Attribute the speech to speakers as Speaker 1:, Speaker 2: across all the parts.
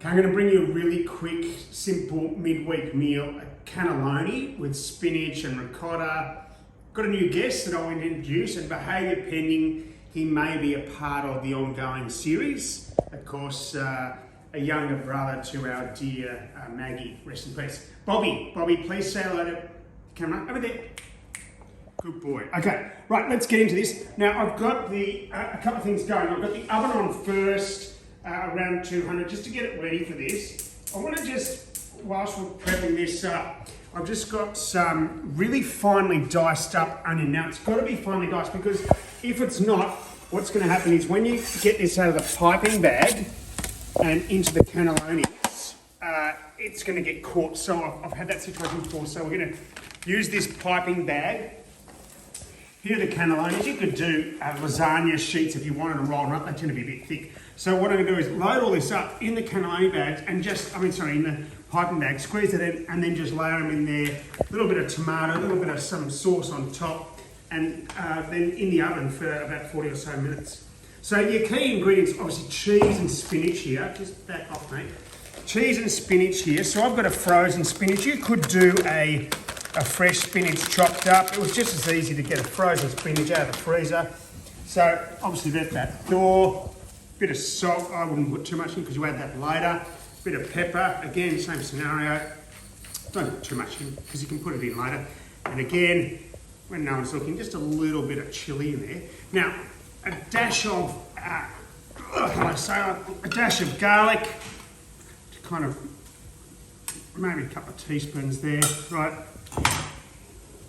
Speaker 1: Okay, I'm going to bring you a really quick, simple midweek meal, a cannelloni with spinach and ricotta. Got a new guest that I want to introduce, and behaviour pending, he may be a part of the ongoing series. Of course, a younger brother to our dear Maggie, rest in peace. Bobby, please say hello to the camera, over there. Good boy. Okay, right, let's get into this. Now, I've got a couple of things going. I've got the oven on first, around 200, just to get it ready for this. I want to just, whilst we're prepping this up, I've just got some really finely diced up onion. Now, it's got to be finely diced, because if it's not, what's going to happen is when you get this out of the piping bag and into the cannelloni, it's going to get caught. So I've had that situation before. So we're going to use this piping bag. Here are the cannelonis. You could do lasagna sheets if you wanted to roll them up. They tend to be a bit thick. So what I'm going to do is load all this up in the cannelloni bags and in the piping bag, squeeze it in, and then just layer them in there. A little bit of tomato, a little bit of some sauce on top, and then in the oven for about 40 or so minutes. So your key ingredients, obviously cheese and spinach here. Just back off, mate. Cheese and spinach here. So I've got a frozen spinach. You could do a fresh spinach chopped up. It was just as easy to get a frozen spinach out of the freezer. So obviously let that thaw. Bit of salt, I wouldn't put too much in because you add that later. Bit of pepper, again, same scenario. Don't put too much in because you can put it in later. And again, when no one's looking, just a little bit of chilli in there. Now, a dash of, a dash of garlic, to kind of, maybe a couple of teaspoons there, right?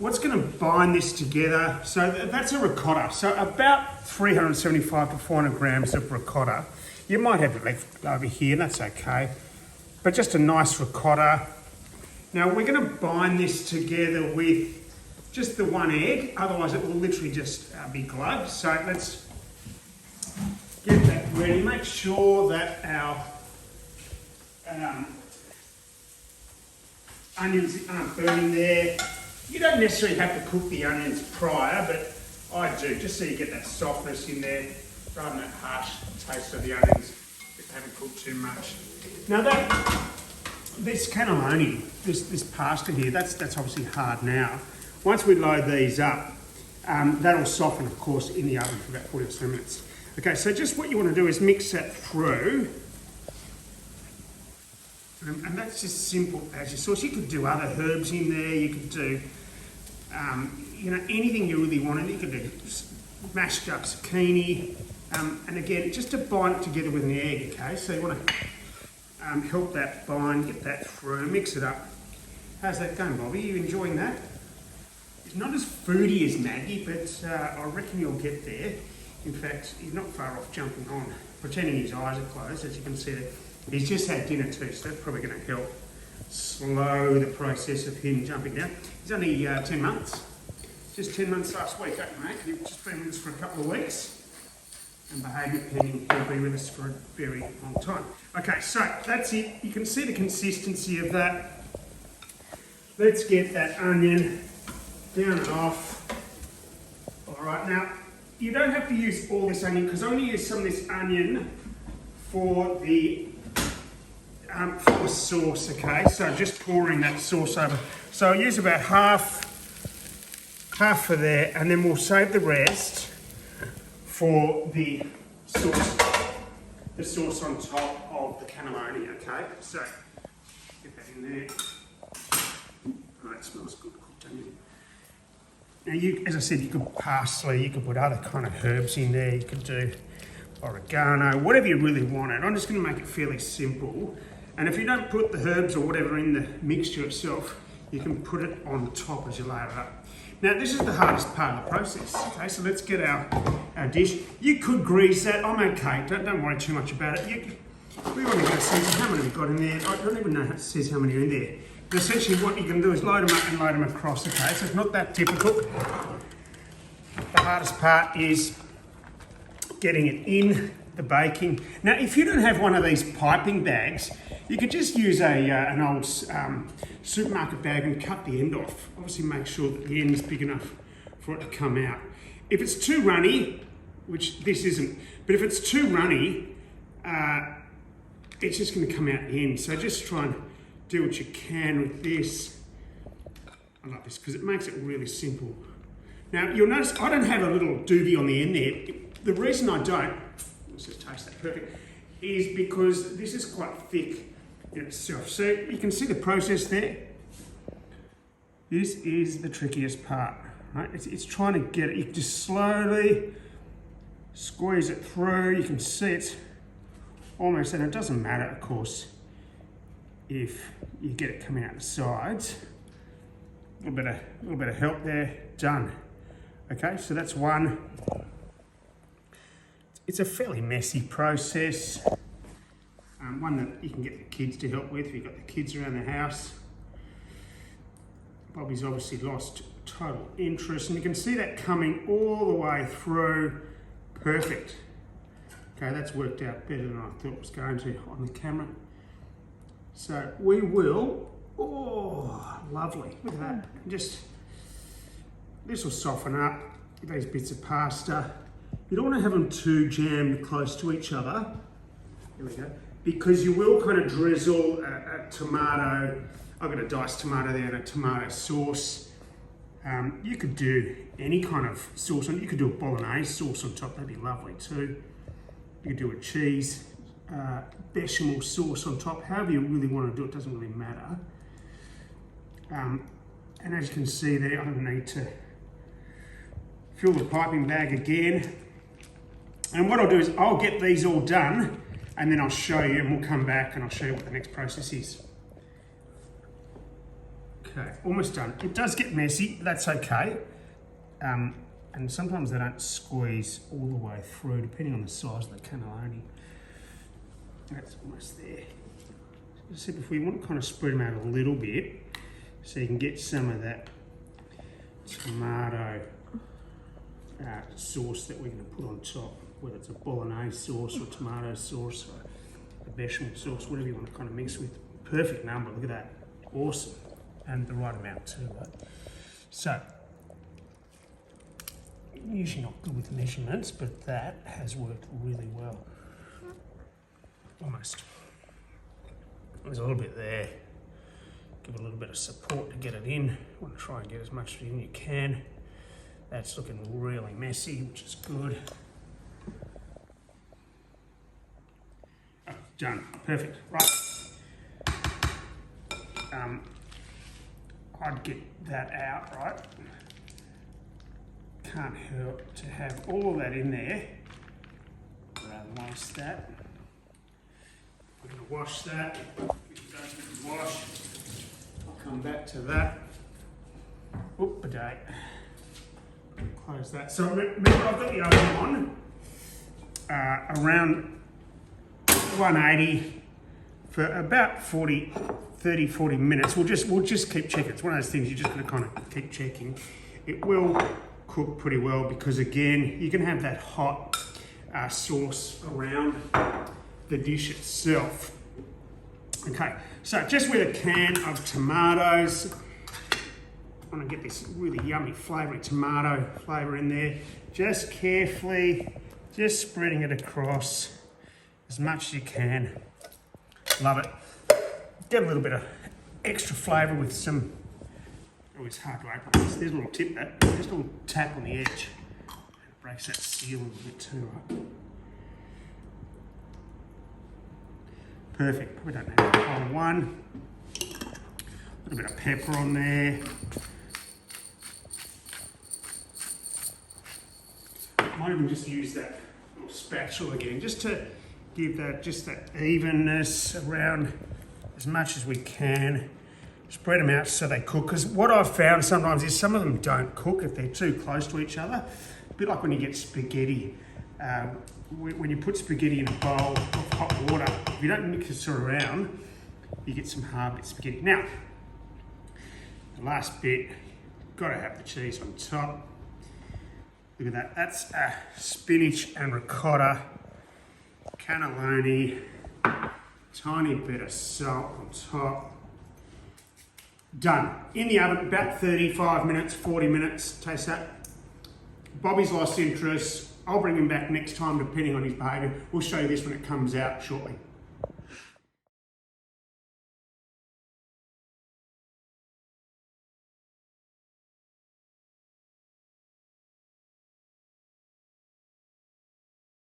Speaker 1: What's going to bind this together? So that's a ricotta. So about 375 to 400 grams of ricotta. You might have it left over here, that's okay. But just a nice ricotta. Now we're going to bind this together with just the one egg, otherwise it will literally just be glubbed. So let's get that ready. Make sure that our onions aren't burning there. You don't necessarily have to cook the onions prior, but I do, just so you get that softness in there, rather than that harsh taste of the onions if they haven't cooked too much. Now this cannelloni, this pasta here, that's obviously hard now. Once we load these up, that'll soften, of course, in the oven for about 40 or so minutes. Okay, so just what you want to do is mix that through. And that's just simple as your sauce. You could do other herbs in there. You could do, anything you really wanted. You could do mashed up zucchini. And again, just to bind it together with an egg, okay? So you want to help that bind, get that through, mix it up. How's that going, Bobby? Are you enjoying that? It's not as foodie as Maggie, but I reckon you'll get there. In fact, he's not far off jumping on, pretending his eyes are closed, as you can see there. He's just had dinner too, so that's probably going to help slow the process of him jumping down. He's only 10 months. Just 10 months last week, okay, mate? You've just been with us for a couple of weeks. And behaviour pending, he'll be with us for a very long time. Okay, so that's it. You can see the consistency of that. Let's get that onion down and off. All right, now, you don't have to use all this onion, because I'm going to use some of this onion for the sauce, okay? So just pouring that sauce over. So I'll use about half for there, and then we'll save the rest for the sauce on top of the cannelloni, okay? So get that in there. Oh, that smells good, cooked onion. Now, as I said, you could parsley, you could put other kind of herbs in there. You could do oregano, whatever you really wanted. I'm just going to make it fairly simple. And if you don't put the herbs or whatever in the mixture itself, you can put it on top as you layer it up. Now, this is the hardest part of the process. Okay, so let's get our dish. You could grease that. I'm okay. Don't worry too much about it. We want to go see how many we've got in there. I don't even know how it says how many are in there. But essentially, what you can do is load them up and load them across. Okay, so it's not that difficult. The hardest part is getting it in the baking. Now, if you don't have one of these piping bags, you could just use an old supermarket bag and cut the end off. Obviously, make sure that the end is big enough for it to come out. If it's too runny, which this isn't, but if it's too runny, it's just going to come out the end. So just try and do what you can with this. I like this because it makes it really simple. Now you'll notice I don't have a little doobie on the end there. The reason I don't, let's just taste that perfect, is because this is quite thick in itself. So you can see the process there. This is the trickiest part, right? It's trying to get it. You just slowly squeeze it through. You can see it's almost, and it doesn't matter, of course, if you get it coming out the sides. A little bit of help there, done. Okay, so that's one. It's a fairly messy process. One that you can get the kids to help with if you've got the kids around the house. Bobby's obviously lost total interest, and you can see that coming all the way through. Perfect. Okay, that's worked out better than I thought it was going to on the camera. So we will, oh, lovely, look at that. Just, this will soften up these bits of pasta. You don't want to have them too jammed close to each other. There we go. Because you will kind of drizzle a tomato. I've got a diced tomato there and a tomato sauce. You could do any kind of sauce on it. You could do a bolognese sauce on top, that'd be lovely too. You could do a cheese bechamel sauce on top, however you really want to do it, doesn't really matter. And as you can see there, I don't need to fill the piping bag again. And what I'll do is I'll get these all done and then I'll show you, and we'll come back and I'll show you what the next process is. Okay, almost done. It does get messy, but that's okay. And sometimes they don't squeeze all the way through, depending on the size of the cannelloni. That's almost there. So if we want to kind of spread them out a little bit, so you can get some of that tomato sauce that we're going to put on top, whether it's a bolognese sauce or tomato sauce or a bechamel sauce, whatever you want to kind of mix with. Perfect number, look at that, awesome. And the right amount too, right? So, usually not good with measurements, but that has worked really well. Almost. There's a little bit there. Give it a little bit of support to get it in. You want to try and get as much in as you can. That's looking really messy, which is good. Oh, done, perfect, right. I'd get that out, right? Can't help to have all that in there. Rather waste that. We're going to wash that. Wash. I'll come back to that. Oop-a-day. Close that. So remember, I've got the oven on around 180 for about 30, 40 minutes. We'll just keep checking. It's one of those things you're just going to kind of keep checking. It will cook pretty well because, again, you can have that hot sauce around the dish itself. Okay, so just with a can of tomatoes, I want to get this really yummy flavouring tomato flavour in there. Just carefully, just spreading it across as much as you can. Love it. Get a little bit of extra flavour with some, oh, it's hard to open this. There's a little tip, just a little tap on the edge. It breaks that seal a little bit too, right? Perfect, we don't need the whole one. A little bit of pepper on there. Might even just use that little spatula again, just to give that, just that evenness around as much as we can. Spread them out so they cook, because what I've found sometimes is some of them don't cook if they're too close to each other. A bit like when you get spaghetti. When you put spaghetti in a bowl of hot water, if you don't mix it around, you get some hard bit spaghetti. Now, the last bit, got to have the cheese on top. Look at that, that's spinach and ricotta, cannelloni, tiny bit of salt on top. Done. In the oven, about 35 minutes, 40 minutes, taste that. Bobby's lost interest. I'll bring him back next time depending on his behaviour. We'll show you this when it comes out shortly.